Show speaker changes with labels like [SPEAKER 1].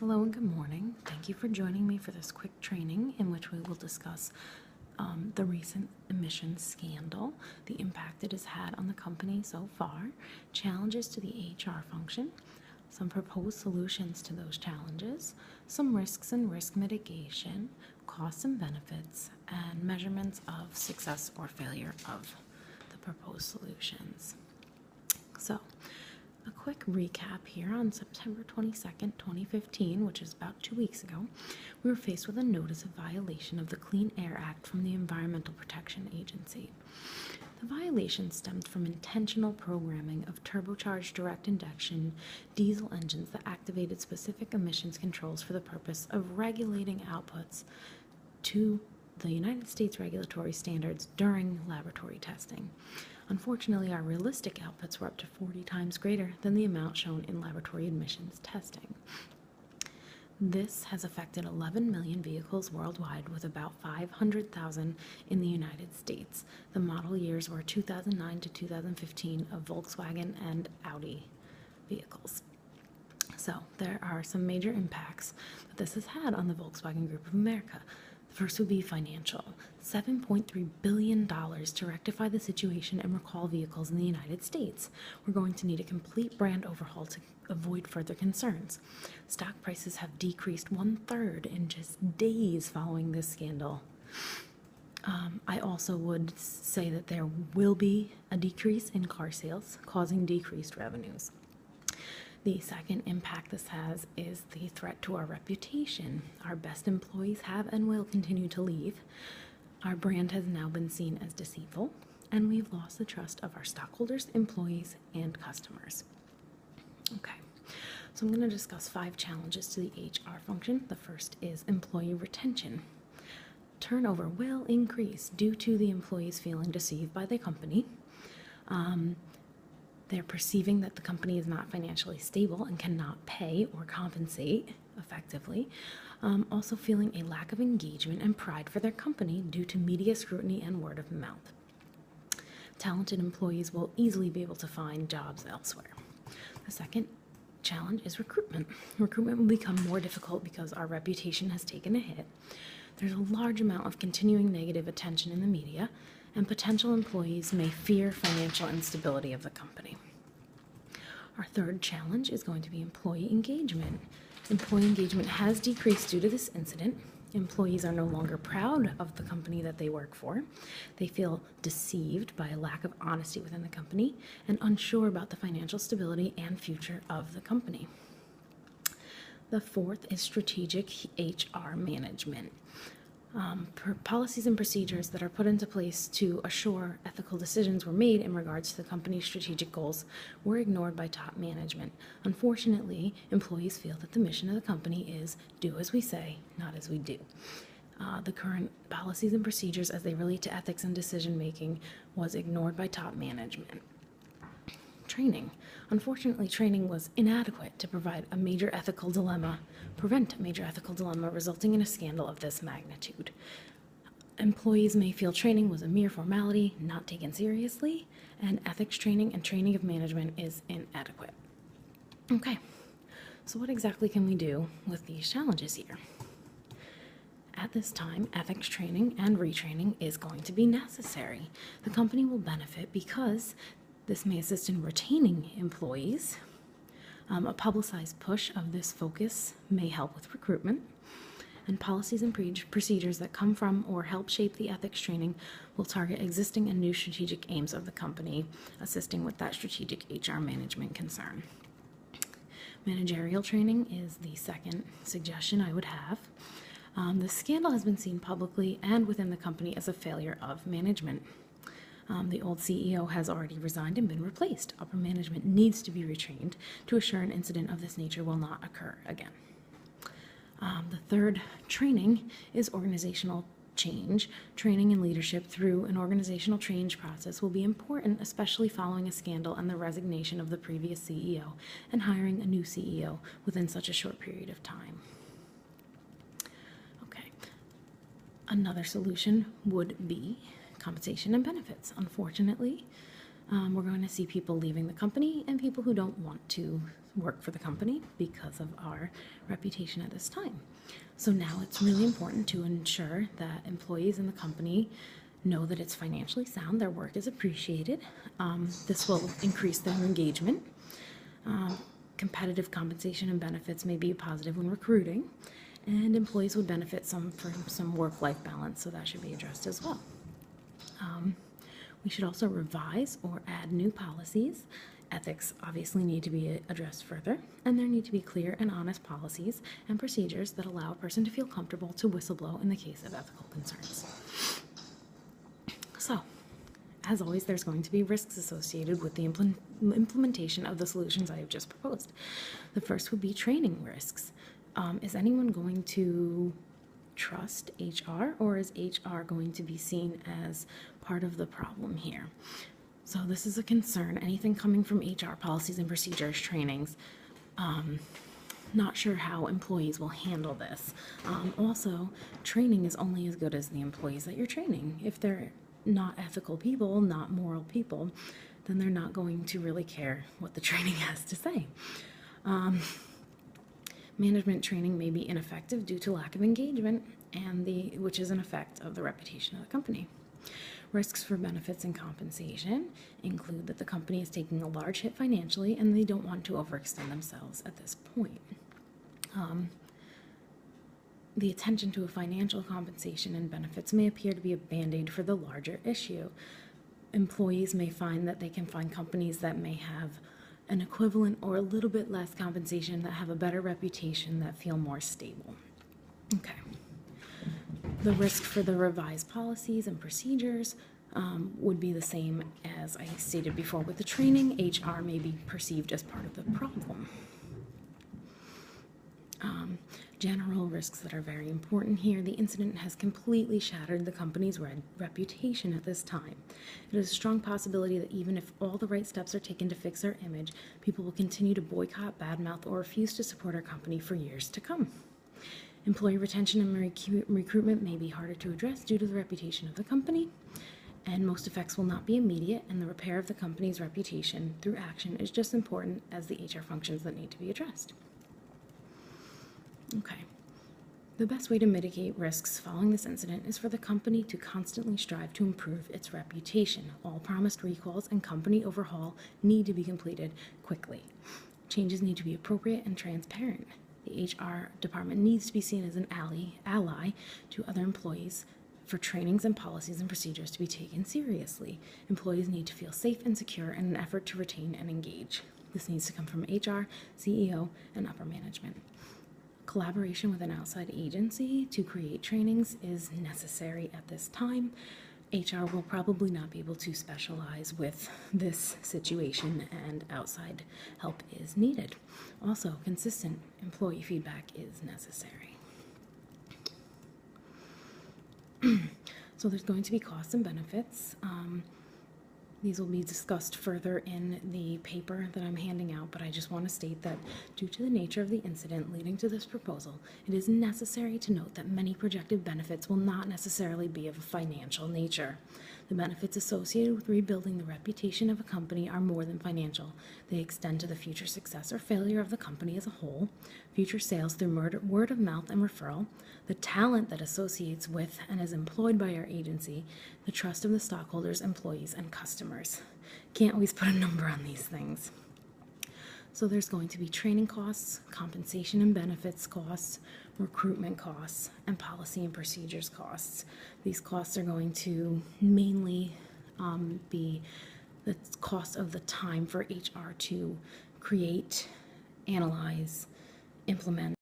[SPEAKER 1] Hello and good morning. Thank you for joining me for this quick training in which we will discuss the recent emissions scandal, the impact it has had on the company so far, challenges to the HR function, some proposed solutions to those challenges, some risks and risk mitigation, costs and benefits, and measurements of success or failure of the proposed solutions. So, a quick recap here. On September 22nd, 2015, which is about 2 weeks ago, we were faced with a notice of violation of the Clean Air Act from the Environmental Protection Agency. The violation stemmed from intentional programming of turbocharged direct injection diesel engines that activated specific emissions controls for the purpose of regulating outputs to the United States regulatory standards during laboratory testing. Unfortunately, our realistic outputs were up to 40 times greater than the amount shown in laboratory emissions testing. This has affected 11 million vehicles worldwide, with about 500,000 in the United States. The model years were 2009 to 2015 of Volkswagen and Audi vehicles. So there are some major impacts that this has had on the Volkswagen Group of America. First would be financial. $7.3 billion to rectify the situation and recall vehicles in the United States. We're going to need a complete brand overhaul to avoid further concerns. Stock prices have decreased 1/3 in just days following this scandal. I also would say that there will be a decrease in car sales, causing decreased revenues. The second impact this has is the threat to our reputation. Our best employees have and will continue to leave. Our brand has now been seen as deceitful, and we've lost the trust of our stockholders, employees, and customers. Okay, so I'm going to discuss 5 challenges to the HR function. The first is employee retention. Turnover will increase due to the employees feeling deceived by the company. They're perceiving that the company is not financially stable and cannot pay or compensate effectively. Also feeling a lack of engagement and pride for their company due to media scrutiny and word of mouth. Talented employees will easily be able to find jobs elsewhere. The second challenge is recruitment. Recruitment will become more difficult because our reputation has taken a hit. There's a large amount of continuing negative attention in the media, and potential employees may fear financial instability of the company. Our third challenge is going to be employee engagement. Employee engagement has decreased due to this incident. Employees are no longer proud of the company that they work for. They feel deceived by a lack of honesty within the company and unsure about the financial stability and future of the company. The fourth is strategic HR management. Policies and procedures that are put into place to assure ethical decisions were made in regards to the company's strategic goals were ignored by top management. Unfortunately, employees feel that the mission of the company is do as we say, not as we do. The current policies and procedures as they relate to ethics and decision making was ignored by top management. Training. Unfortunately, training was inadequate to prevent a major ethical dilemma, resulting in a scandal of this magnitude. Employees may feel training was a mere formality, not taken seriously, and ethics training and training of management is inadequate. Okay, so what exactly can we do with these challenges here? At this time, ethics training and retraining is going to be necessary. The company will benefit because this may assist in retaining employees. A publicized push of this focus may help with recruitment. And policies and procedures that come from or help shape the ethics training will target existing and new strategic aims of the company, assisting with that strategic HR management concern. Managerial training is the second suggestion I would have. The scandal has been seen publicly and within the company as a failure of management. The old CEO has already resigned and been replaced. Upper management needs to be retrained to assure an incident of this nature will not occur again. The third training is organizational change. Training and leadership through an organizational change process will be important, especially following a scandal and the resignation of the previous CEO and hiring a new CEO within such a short period of time. Okay. Another solution would be compensation and benefits. Unfortunately, We're going to see people leaving the company and people who don't want to work for the company because of our reputation at this time. So now it's really important to ensure that employees in the company know that it's financially sound, their work is appreciated. This will increase their engagement. Competitive compensation and benefits may be positive when recruiting, and employees would benefit from some work-life balance, so that should be addressed as well. We should also revise or add new policies. Ethics obviously need to be addressed further, and there need to be clear and honest policies and procedures that allow a person to feel comfortable to whistleblow in the case of ethical concerns. So, as always, there's going to be risks associated with the implementation of the solutions I have just proposed. The first would be training risks. Is anyone going to trust HR, or is HR going to be seen as part of the problem here? So this is a concern. Anything coming from HR policies and procedures trainings, not sure how employees will handle this. Also, training is only as good as the employees that you're training. If they're not ethical people, not moral people, then they're not going to really care what the training has to say. Management training may be ineffective due to lack of engagement, which is an effect of the reputation of the company. Risks for benefits and compensation include that the company is taking a large hit financially and they don't want to overextend themselves at this point. The attention to a financial compensation and benefits may appear to be a band-aid for the larger issue. Employees may find that they can find companies that may have an equivalent or a little bit less compensation, that have a better reputation, that feel more stable. Okay. The risk for the revised policies and procedures would be the same as I stated before with the training. HR may be perceived as part of the problem. General risks that are very important here. The incident has completely shattered the company's reputation at this time. It is a strong possibility that even if all the right steps are taken to fix our image, people will continue to boycott, badmouth, or refuse to support our company for years to come. Employee retention and recruitment may be harder to address due to the reputation of the company, and most effects will not be immediate, and the repair of the company's reputation through action is just as important as the HR functions that need to be addressed. Okay. The best way to mitigate risks following this incident is for the company to constantly strive to improve its reputation. All promised recalls and company overhaul need to be completed quickly. Changes need to be appropriate and transparent. The HR department needs to be seen as an ally to other employees for trainings and policies and procedures to be taken seriously. Employees need to feel safe and secure in an effort to retain and engage. This needs to come from HR, CEO, and upper management. Collaboration with an outside agency to create trainings is necessary at this time. HR will probably not be able to specialize with this situation, and outside help is needed. Also, consistent employee feedback is necessary. So there's going to be costs and benefits. These will be discussed further in the paper that I'm handing out, but I just want to state that due to the nature of the incident leading to this proposal, it is necessary to note that many projected benefits will not necessarily be of a financial nature. The benefits associated with rebuilding the reputation of a company are more than financial. They extend to the future success or failure of the company as a whole, future sales through word of mouth and referral, the talent that associates with and is employed by our agency, the trust of the stockholders, employees, and customers. Can't always put a number on these things. So there's going to be training costs, compensation and benefits costs, recruitment costs, and policy and procedures costs. These costs are going to mainly be the cost of the time for HR to create, analyze, implement,